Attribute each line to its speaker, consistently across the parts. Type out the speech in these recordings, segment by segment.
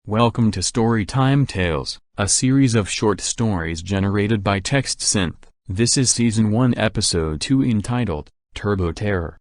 Speaker 1: Welcome to Storytime Tales, a series of short stories generated by text synth. This is Season 1 Episode 2 entitled, Turbo Terror.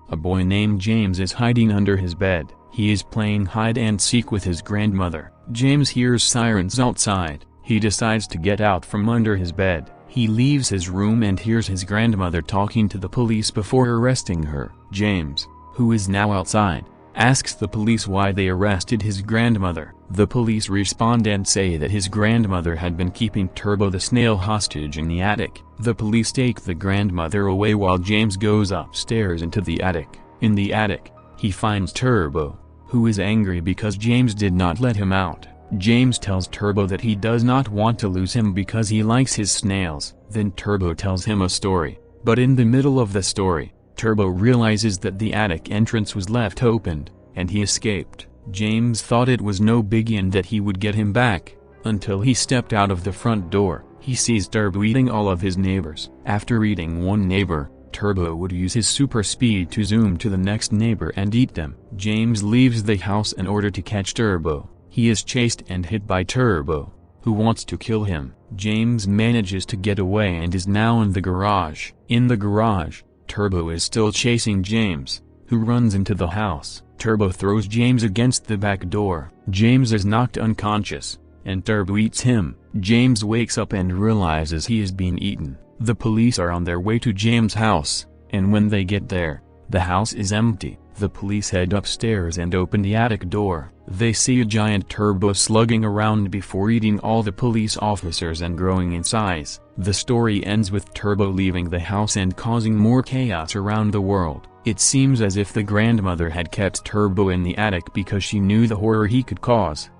Speaker 1: A boy named James is hiding under his bed. He is playing hide-and-seek with his grandmother. James hears sirens outside. He decides to get out from under his bed. He leaves his room and hears his grandmother talking to the police before arresting her. James, who is now outside, asks the police why they arrested his grandmother. The police respond and say that his grandmother had been keeping Turbo the snail hostage in the attic. The police take the grandmother away while James goes upstairs into the attic. In the attic, he finds Turbo, who is angry because James did not let him out. James tells Turbo that he does not want to lose him because he likes his snails. Then Turbo tells him a story, but in the middle of the story, Turbo realizes that the attic entrance was left opened, and he escaped. James thought it was no biggie and that he would get him back, until he stepped out of the front door. He sees Turbo eating all of his neighbors. After eating one neighbor, Turbo would use his super speed to zoom to the next neighbor and eat them. James leaves the house in order to catch Turbo. He is chased and hit by Turbo, who wants to kill him. James manages to get away and is now in the garage. In the garage, Turbo is still chasing James, who runs into the house. Turbo throws James against the back door. James is knocked unconscious, and Turbo eats him. James wakes up and realizes he is being eaten. The police are on their way to James' house, and when they get there, the house is empty. The police head upstairs and open the attic door. They see a giant Turbo slugging around before eating all the police officers and growing in size. The story ends with Turbo leaving the house and causing more chaos around the world. It seems as if the grandmother had kept Turbo in the attic because she knew the horror he could cause.